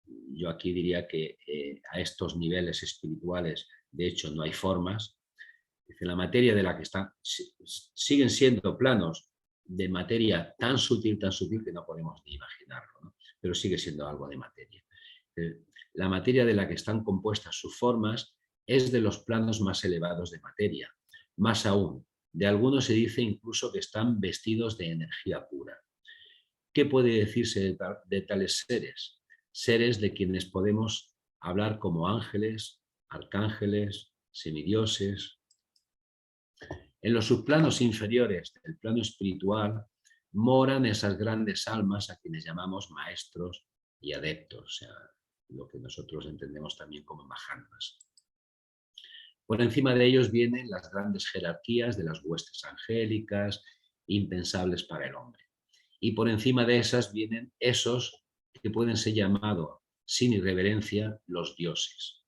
yo aquí diría que a estos niveles espirituales, de hecho, no hay formas. La materia de la que están, siguen siendo planos de materia tan sutil que no podemos ni imaginarlo, ¿no? Pero sigue siendo algo de materia. La materia de la que están compuestas sus formas es de los planos más elevados de materia. Más aún, de algunos se dice incluso que están vestidos de energía pura. ¿Qué puede decirse de tales seres? Seres de quienes podemos hablar como ángeles, arcángeles, semidioses. En los subplanos inferiores del plano espiritual moran esas grandes almas a quienes llamamos maestros y adeptos, o sea, lo que nosotros entendemos también como mahatmas. Por encima de ellos vienen las grandes jerarquías de las huestes angélicas, impensables para el hombre. Y por encima de esas vienen esos que pueden ser llamados sin irreverencia los dioses.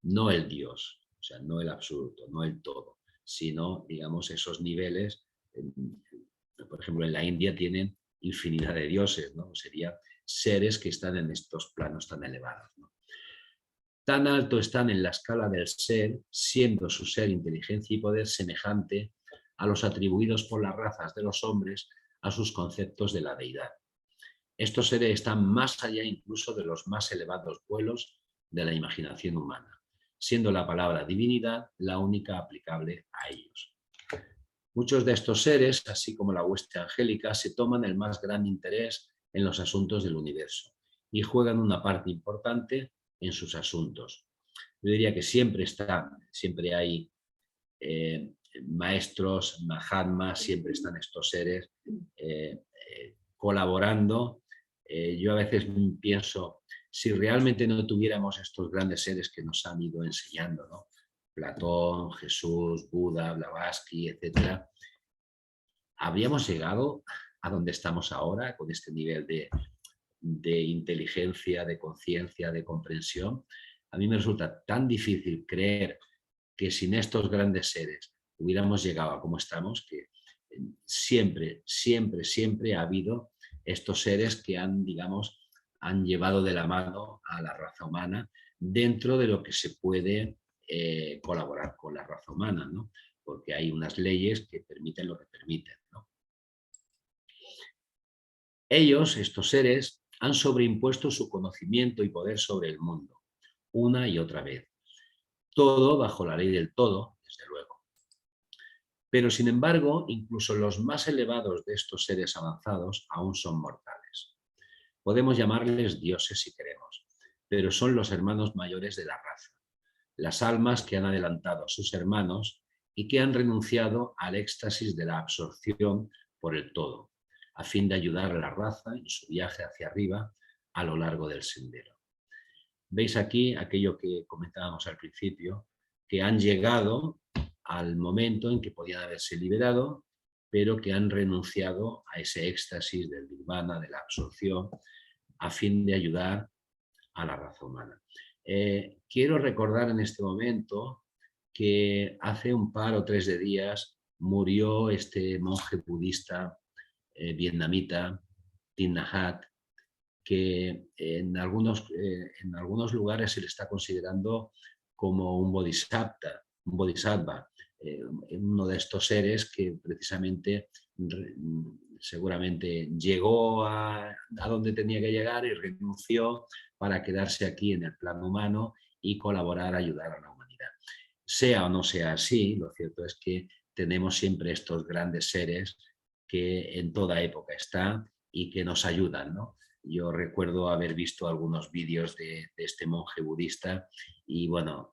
No el Dios, o sea, no el absoluto, no el todo, sino, digamos, esos niveles. Por ejemplo, en la India tienen infinidad de dioses, ¿no? Serían seres que están en estos planos tan elevados, ¿no? Tan alto están en la escala del ser, siendo su ser, inteligencia y poder semejante a los atribuidos por las razas de los hombres a sus conceptos de la deidad. Estos seres están más allá incluso de los más elevados vuelos de la imaginación humana, siendo la palabra divinidad la única aplicable a ellos. Muchos de estos seres, así como la hueste angélica, se toman el más gran interés en los asuntos del universo y juegan una parte importante en sus asuntos. Yo diría que siempre hay maestros, mahatmas, siempre están estos seres colaborando. Yo a veces pienso, si realmente no tuviéramos estos grandes seres que nos han ido enseñando, ¿no? Platón, Jesús, Buda, Blavatsky, etc., ¿habríamos llegado a donde estamos ahora con este nivel de inteligencia, de conciencia, de comprensión? A mí me resulta tan difícil creer que sin estos grandes seres hubiéramos llegado a como estamos, que siempre, siempre, siempre ha habido estos seres que han, digamos, han llevado de la mano a la raza humana dentro de lo que se puede colaborar con la raza humana, ¿no? Porque hay unas leyes que permiten lo que permiten, ¿no? Ellos, estos seres, han sobreimpuesto su conocimiento y poder sobre el mundo, una y otra vez. Todo bajo la ley del todo, desde luego. Pero, sin embargo, incluso los más elevados de estos seres avanzados aún son mortales. Podemos llamarles dioses si queremos, pero son los hermanos mayores de la raza, las almas que han adelantado a sus hermanos y que han renunciado al éxtasis de la absorción por el todo, a fin de ayudar a la raza en su viaje hacia arriba a lo largo del sendero. Veis aquí aquello que comentábamos al principio, que han llegado al momento en que podían haberse liberado, pero que han renunciado a ese éxtasis del nirvana, de la absorción, a fin de ayudar a la raza humana. Quiero recordar en este momento que hace un par o 3 de días murió este monje budista vietnamita, Thich Nhat Hanh, que en algunos lugares se le está considerando como un bodhisattva, uno de estos seres que precisamente seguramente llegó a donde tenía que llegar y renunció para quedarse aquí en el plano humano y colaborar, ayudar a la humanidad. Sea o no sea así, lo cierto es que tenemos siempre estos grandes seres que en toda época están y que nos ayudan, ¿no? Yo recuerdo haber visto algunos vídeos de este monje budista y bueno,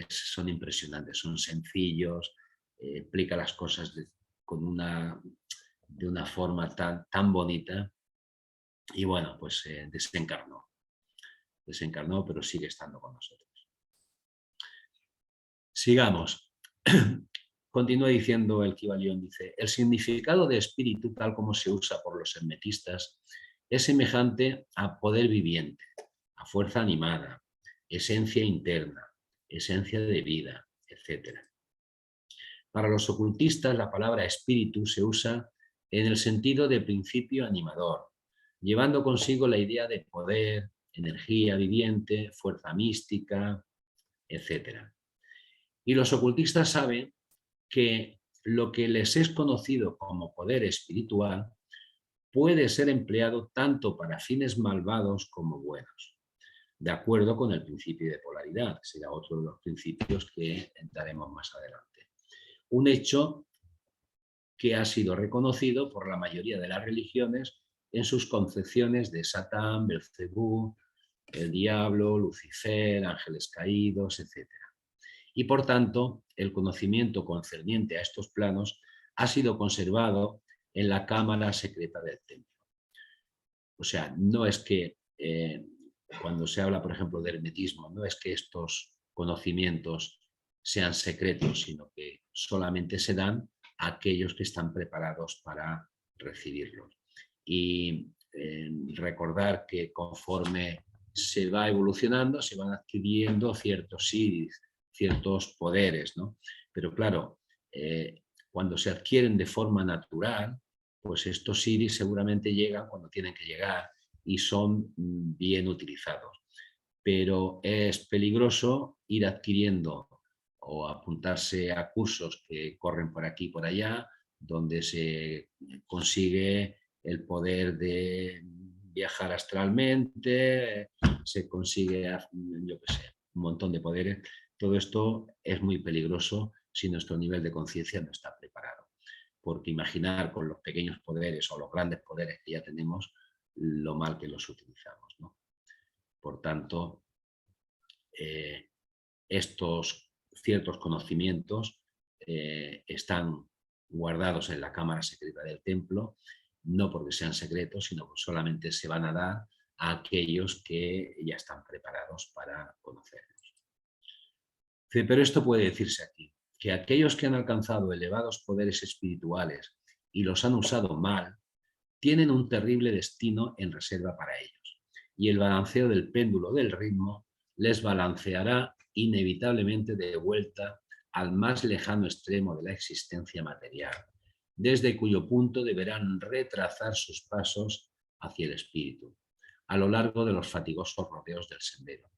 son impresionantes, son sencillos, explica las cosas de una forma tan bonita y bueno, pues desencarnó, pero sigue estando con nosotros. Sigamos. Continúa diciendo el Kybalión, dice, el significado de espíritu, tal como se usa por los hermetistas, es semejante a poder viviente, a fuerza animada, esencia interna, esencia de vida, etc. Para los ocultistas, la palabra espíritu se usa en el sentido de principio animador, llevando consigo la idea de poder, energía viviente, fuerza mística, etc. Y los ocultistas saben que lo que les es conocido como poder espiritual puede ser empleado tanto para fines malvados como buenos, de acuerdo con el principio de polaridad, que será otro de los principios que entraremos más adelante. Un hecho que ha sido reconocido por la mayoría de las religiones en sus concepciones de Satán, Belcebú, el diablo, Lucifer, ángeles caídos, etc. Y por tanto, el conocimiento concerniente a estos planos ha sido conservado en la cámara secreta del templo. O sea, no es que cuando se habla, por ejemplo, de hermetismo, no es que estos conocimientos sean secretos, sino que solamente se dan a aquellos que están preparados para recibirlos. Y recordar que conforme se va evolucionando, se van adquiriendo ciertos siddhis, ciertos poderes, ¿no? Pero claro, cuando se adquieren de forma natural, pues estos siddhis seguramente llegan cuando tienen que llegar y son bien utilizados. Pero es peligroso ir adquiriendo o apuntarse a cursos que corren por aquí y por allá, donde se consigue el poder de viajar astralmente, se consigue, yo qué sé, un montón de poderes. Todo esto es muy peligroso si nuestro nivel de conciencia no está preparado. Porque imaginar con los pequeños poderes o los grandes poderes que ya tenemos, lo mal que los utilizamos, ¿no? Por tanto, estos ciertos conocimientos están guardados en la cámara secreta del templo, no porque sean secretos, sino que solamente se van a dar a aquellos que ya están preparados para conocerlos. Pero esto puede decirse aquí, que aquellos que han alcanzado elevados poderes espirituales y los han usado mal, tienen un terrible destino en reserva para ellos, y el balanceo del péndulo del ritmo les balanceará inevitablemente de vuelta al más lejano extremo de la existencia material, desde cuyo punto deberán retrasar sus pasos hacia el espíritu, a lo largo de los fatigosos rodeos del sendero,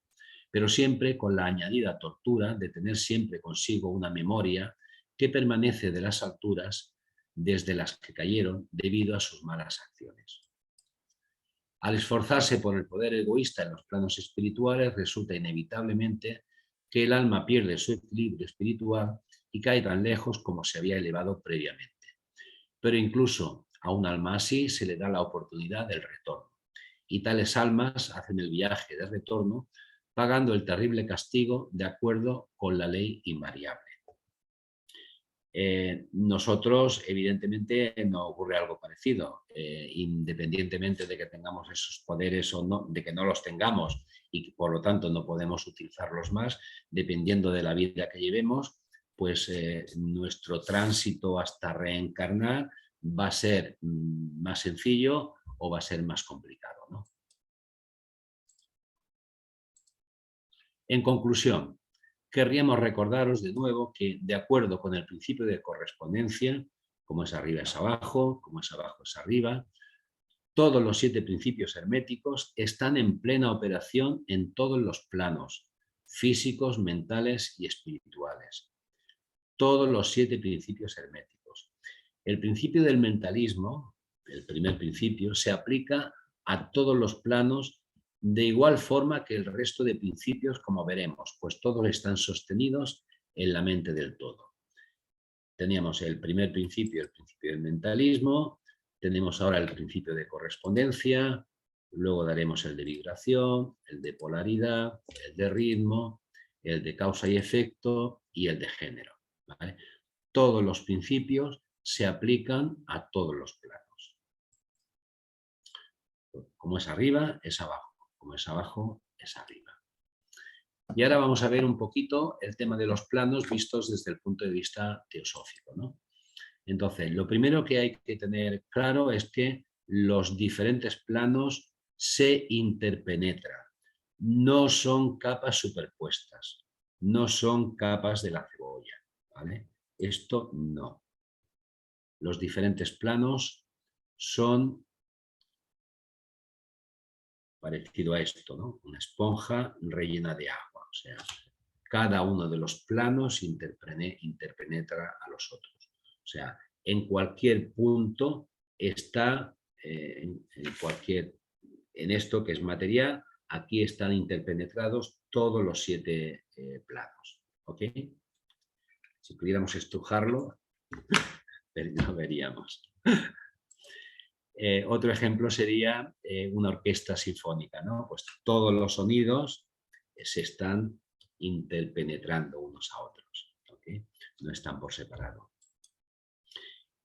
pero siempre con la añadida tortura de tener siempre consigo una memoria que permanece de las alturas desde las que cayeron debido a sus malas acciones. Al esforzarse por el poder egoísta en los planos espirituales, resulta inevitablemente que el alma pierde su equilibrio espiritual y cae tan lejos como se había elevado previamente. Pero incluso a un alma así se le da la oportunidad del retorno, y tales almas hacen el viaje de retorno pagando el terrible castigo de acuerdo con la ley invariable. Nosotros, evidentemente, no ocurre algo parecido, independientemente de que tengamos esos poderes o no, de que no los tengamos y por lo tanto no podemos utilizarlos más, dependiendo de la vida que llevemos, pues nuestro tránsito hasta reencarnar va a ser más sencillo o va a ser más complicado, ¿no? En conclusión, querríamos recordaros de nuevo que, de acuerdo con el principio de correspondencia, como es arriba es abajo, como es abajo es arriba, todos los 7 principios herméticos están en plena operación en todos los planos, físicos, mentales y espirituales. Todos los 7 principios herméticos. El principio del mentalismo, el primer principio, se aplica a todos los planos de igual forma que el resto de principios, como veremos, pues todos están sostenidos en la mente del todo. Teníamos el primer principio, el principio del mentalismo, tenemos ahora el principio de correspondencia, luego daremos el de vibración, el de polaridad, el de ritmo, el de causa y efecto y el de género, ¿vale? Todos los principios se aplican a todos los planos. Como es arriba, es abajo. Como es abajo, es arriba. Y ahora vamos a ver un poquito el tema de los planos vistos desde el punto de vista teosófico, ¿no? Entonces, lo primero que hay que tener claro es que los diferentes planos se interpenetran. No son capas superpuestas, no son capas de la cebolla, ¿vale? Esto no. Los diferentes planos son parecido a esto, ¿no? Una esponja rellena de agua. O sea, cada uno de los planos interpenetra a los otros. O sea, en cualquier punto está, en esto que es material, aquí están interpenetrados todos los 7 planos. ¿Ok? Si pudiéramos estrujarlo, lo veríamos. Otro ejemplo sería una orquesta sinfónica, ¿no? Pues todos los sonidos se están interpenetrando unos a otros, ¿okay? No están por separado.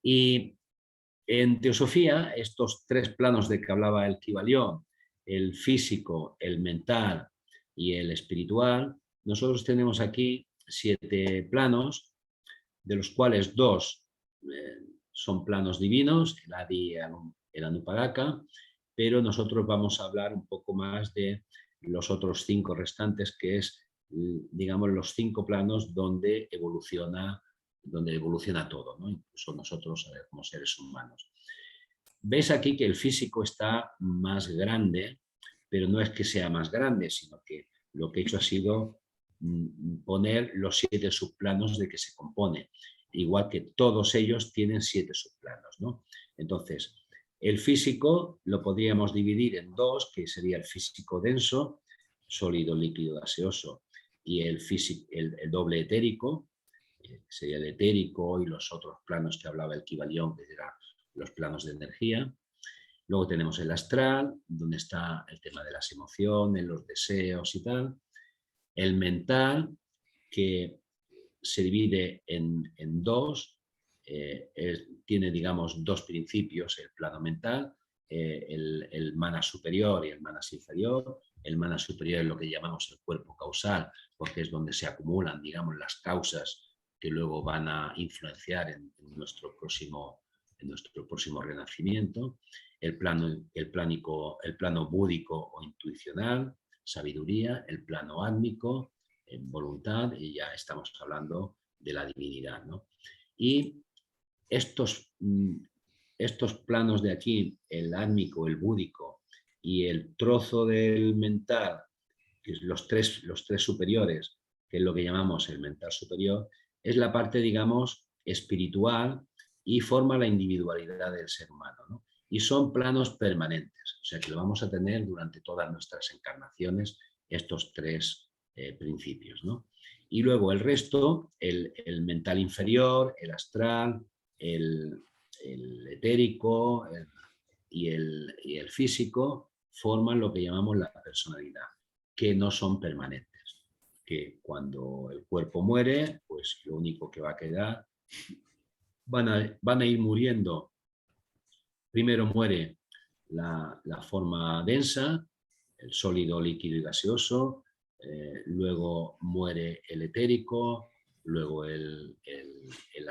Y en teosofía, estos 3 planos de que hablaba el Kybalión, el físico, el mental y el espiritual, nosotros tenemos aquí 7 planos, de los cuales 2 son planos divinos, el Adi y el Anupadaka, pero nosotros vamos a hablar un poco más de los otros 5 restantes, que es, digamos, los 5 planos donde evoluciona todo, ¿no? Incluso nosotros como seres humanos. Ves aquí que el físico está más grande, pero no es que sea más grande, sino que lo que he hecho ha sido poner los 7 subplanos de que se compone, igual que todos ellos tienen 7 subplanos, ¿no? Entonces, el físico lo podríamos dividir en 2, que sería el físico denso, sólido, líquido, gaseoso, y el doble etérico, sería el etérico y los otros planos que hablaba el Kybalión, que eran los planos de energía. Luego tenemos el astral, donde está el tema de las emociones, los deseos y tal. El mental, que se divide en 2, tiene, digamos, 2 principios, el plano mental, el manas superior y el manas inferior. El manas superior es lo que llamamos el cuerpo causal, porque es donde se acumulan, digamos, las causas que luego van a influenciar en nuestro próximo en nuestro próximo renacimiento, el plano búdico o intuicional, sabiduría, el plano átmico, voluntad, y ya estamos hablando de la divinidad, ¿no? Y estos planos de aquí, el átmico, el búdico y el trozo del mental, que es los tres superiores, que es lo que llamamos el mental superior, es la parte, digamos, espiritual y forma la individualidad del ser humano, ¿no? Y son planos permanentes, o sea que lo vamos a tener durante todas nuestras encarnaciones, estos tres principios, ¿no? Y luego el resto, el mental inferior, el astral, el etérico y el físico, forman lo que llamamos la personalidad, que no son permanentes, que cuando el cuerpo muere, pues lo único que va a quedar, van a ir muriendo. Primero muere la forma densa, el sólido, líquido y gaseoso, luego muere el etérico, luego el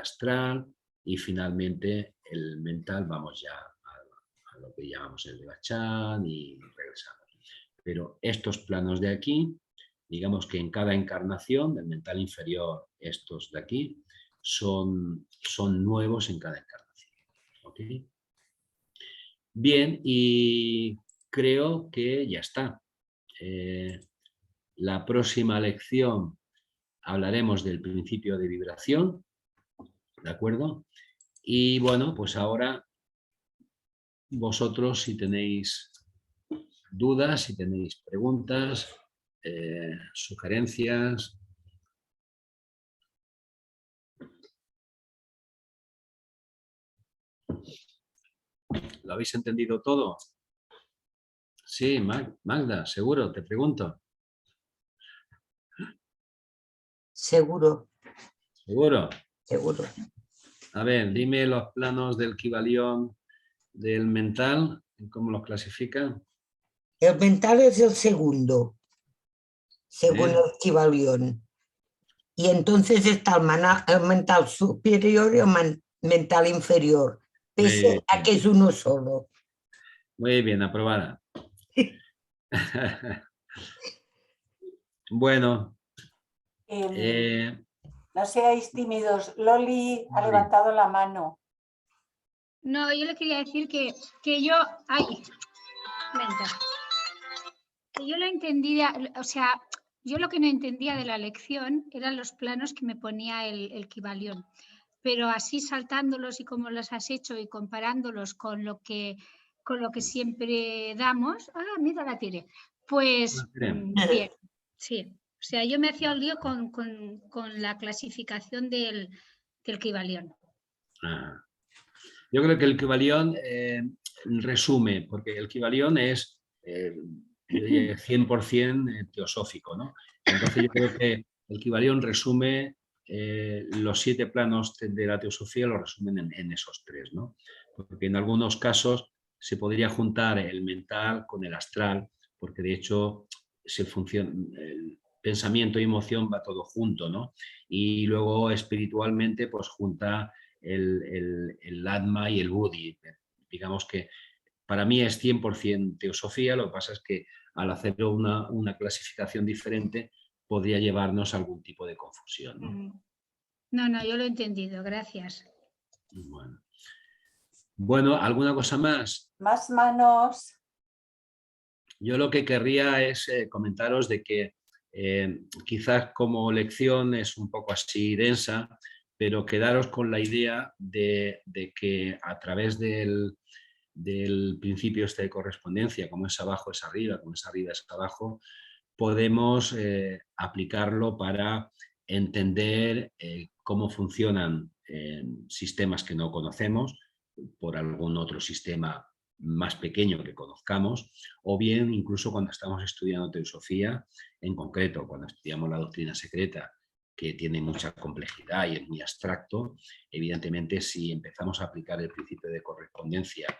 astral y finalmente el mental. Vamos ya a lo que llamamos el Devachan y regresamos. Pero estos planos de aquí, digamos que en cada encarnación, del mental inferior, estos de aquí, son nuevos en cada encarnación. ¿Okay? Bien, y creo que ya está. La próxima lección hablaremos del principio de vibración, ¿de acuerdo? Y bueno, pues ahora vosotros, si tenéis dudas, si tenéis preguntas, sugerencias. ¿Lo habéis entendido todo? Sí, Magda, seguro, te pregunto. Seguro. ¿Seguro? Seguro. A ver, dime los planos del Kybalión del mental, ¿cómo los clasifican? El mental es el segundo, según el Kybalión. Y entonces está el mental superior y el mental inferior, pese a que es uno solo. Muy bien, aprobada. Bueno. No seáis tímidos. Loli ha levantado la mano. No, yo le quería decir que yo... Ay, lenta. Que yo lo entendía, o sea, yo lo que no entendía de la lección eran los planos que me ponía el Kybalión. Pero así saltándolos y como los has hecho y comparándolos con lo que siempre damos... Ah, mira, la tiré. Pues bien, sí. O sea, yo me hacía un lío con la clasificación del Kybalión. Yo creo que el Kybalión resume, porque el Kybalión es 100% teosófico, ¿no? Entonces yo creo que el Kybalión resume los 7 planos de la teosofía, lo resumen en esos 3, ¿no? Porque en algunos casos se podría juntar el mental con el astral, porque de hecho el pensamiento y emoción va todo junto, ¿no? Y luego espiritualmente pues junta el Atma y el Buddhi. Digamos que para mí es 100% teosofía, lo que pasa es que al hacer una clasificación diferente podría llevarnos a algún tipo de confusión, ¿no? No, yo lo he entendido, gracias. Bueno, ¿alguna cosa más? Más manos. Yo lo que querría es comentaros de que quizás como lección es un poco así densa, pero quedaros con la idea de que a través del principio de correspondencia, como es abajo es arriba, como es arriba es abajo, podemos aplicarlo para entender cómo funcionan sistemas que no conocemos por algún otro sistema más pequeño que conozcamos, o bien incluso cuando estamos estudiando teosofía, en concreto cuando estudiamos la doctrina secreta, que tiene mucha complejidad y es muy abstracto, evidentemente si empezamos a aplicar el principio de correspondencia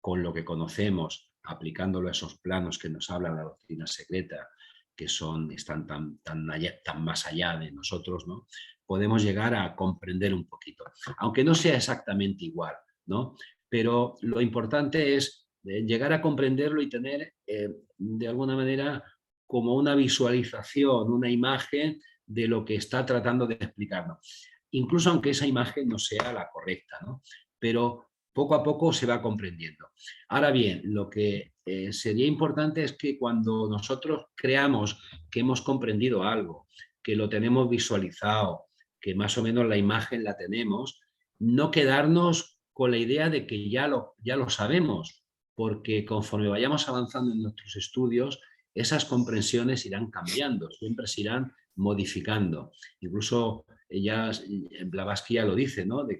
con lo que conocemos, aplicándolo a esos planos que nos habla la doctrina secreta, que están tan más allá de nosotros, ¿no? Podemos llegar a comprender un poquito, aunque no sea exactamente igual, ¿no? Pero lo importante es llegar a comprenderlo y tener, de alguna manera, como una visualización, una imagen de lo que está tratando de explicarnos. Incluso aunque esa imagen no sea la correcta, ¿no? Pero poco a poco se va comprendiendo. Ahora bien, lo que sería importante es que cuando nosotros creamos que hemos comprendido algo, que lo tenemos visualizado, que más o menos la imagen la tenemos, no quedarnos con la idea de que ya lo sabemos, porque conforme vayamos avanzando en nuestros estudios, esas comprensiones irán cambiando, siempre se irán modificando. Incluso Blavatsky ya lo dice, ¿no? de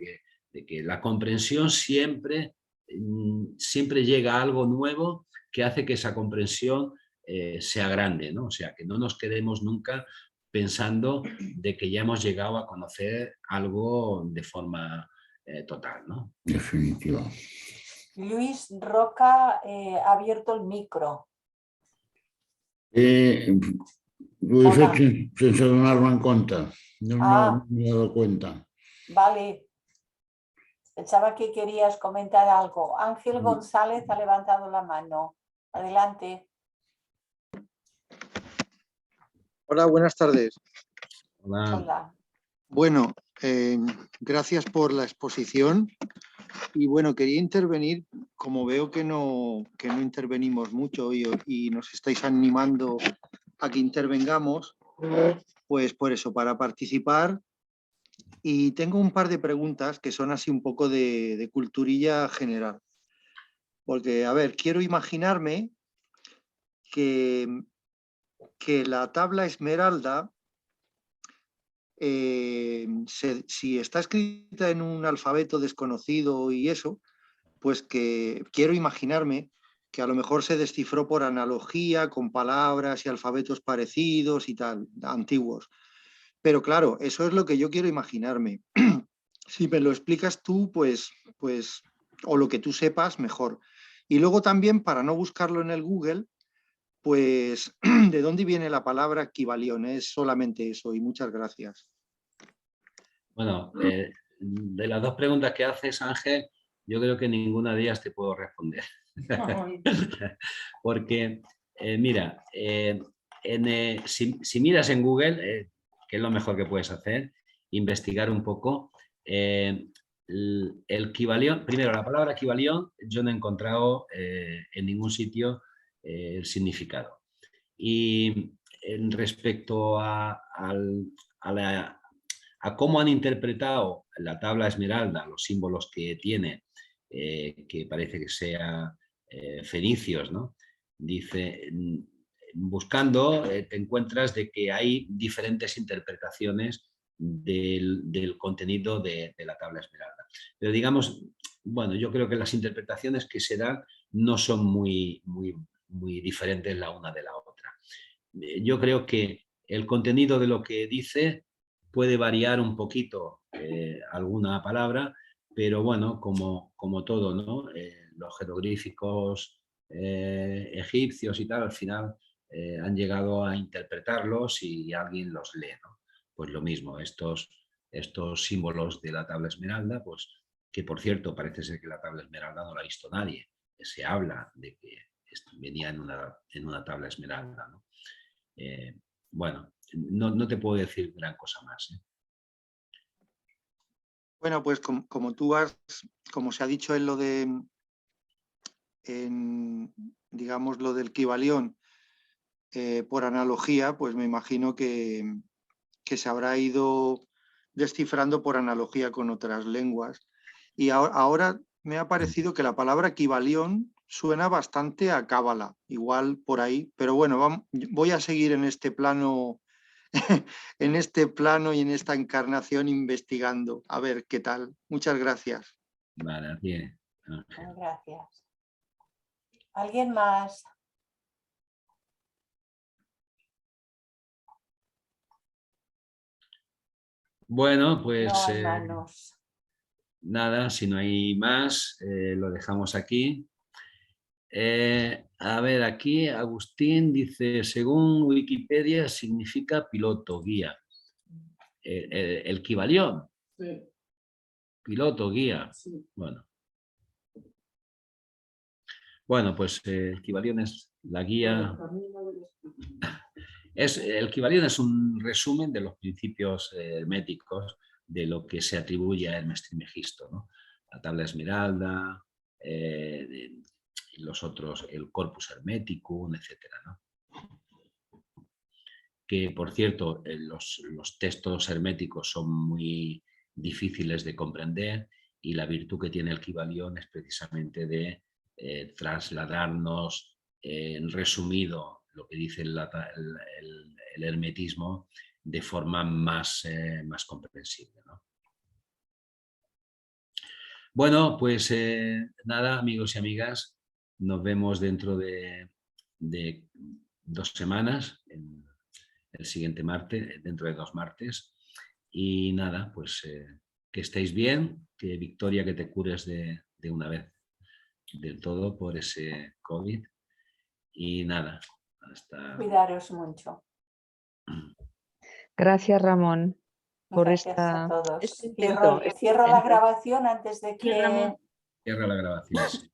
que la comprensión siempre llega a algo nuevo que hace que esa comprensión sea grande, ¿no? O sea, que no nos quedemos nunca pensando de que ya hemos llegado a conocer algo de forma total, ¿no? Definitiva. Luis Roca ha abierto el micro. Lo he hecho sin darme en cuenta. No me he dado cuenta. Vale. Pensaba que querías comentar algo. Ángel González ha levantado la mano. Adelante. Hola, buenas tardes. Hola. Hola. Bueno, gracias por la exposición. Y bueno, quería intervenir, como veo que no intervenimos mucho y nos estáis animando a que intervengamos, pues por eso, para participar. Y tengo un par de preguntas que son así un poco de culturilla general. Porque, a ver, quiero imaginarme que la tabla esmeralda, si está escrita en un alfabeto desconocido y eso, pues que quiero imaginarme que a lo mejor se descifró por analogía con palabras y alfabetos parecidos y tal, antiguos. Pero claro, eso es lo que yo quiero imaginarme. Si me lo explicas tú, pues, o lo que tú sepas, mejor. Y luego también, para no buscarlo en el Google, pues, ¿de dónde viene la palabra equivalión? Es solamente eso, y muchas gracias. Bueno, de las dos preguntas que haces, Ángel, yo creo que ninguna de ellas te puedo responder. Porque, mira, si miras en Google, que es lo mejor que puedes hacer, investigar un poco, el equivalión, primero la palabra equivalión, yo no he encontrado en ningún sitio el significado. Y respecto a cómo han interpretado la tabla esmeralda, los símbolos que tiene, que parece que sea fenicios, ¿no? Dice, buscando te encuentras de que hay diferentes interpretaciones del contenido de la tabla esmeralda. Pero digamos, bueno, yo creo que las interpretaciones que se dan no son muy diferentes la una de la otra. Yo creo que el contenido de lo que dice puede variar un poquito alguna palabra, pero bueno, como todo, ¿no? Los jeroglíficos egipcios y tal, al final han llegado a interpretarlos y alguien los lee, ¿no? Pues lo mismo, estos símbolos de la tabla esmeralda, pues que por cierto parece ser que la tabla esmeralda no la ha visto nadie, se habla de que venía en una tabla esmeralda, ¿no? Bueno, no te puedo decir gran cosa más. Bueno, pues como se ha dicho en lo de, digamos, lo del equivalión por analogía, pues me imagino que se habrá ido descifrando por analogía con otras lenguas. Y ahora me ha parecido que la palabra equivalión suena bastante a cábala, igual por ahí, pero bueno, voy a seguir en este plano en este plano y en esta encarnación investigando. A ver qué tal. Muchas gracias. Vale, bien. Gracias. ¿Alguien más? Bueno, pues no hay manos. Nada, si no hay más, lo dejamos aquí. A ver, aquí Agustín dice, según Wikipedia significa piloto, guía. El equivalión. Sí. Piloto, guía. Sí. Bueno, Bueno, pues el Kybalión es la guía. El Kybalión es un resumen de los principios herméticos de lo que se atribuye a Hermes Trismegisto, ¿no? La tabla esmeralda, los otros, el corpus hermeticum, etcétera, ¿no? Que, por cierto, los textos herméticos son muy difíciles de comprender y la virtud que tiene el Kybalión es precisamente de trasladarnos en resumido lo que dice el hermetismo de forma más comprensible, ¿no? Bueno, pues nada, amigos y amigas, nos vemos dentro de 2 semanas, el siguiente martes, dentro de 2 martes. Y nada, pues que estéis bien, que Victoria, que te cures de una vez del todo por ese COVID. Y nada, hasta... Cuidaros mucho. Gracias, Ramón, por Gracias a todos. este intento. Cierro la grabación antes de que... Cierra la grabación. Sí.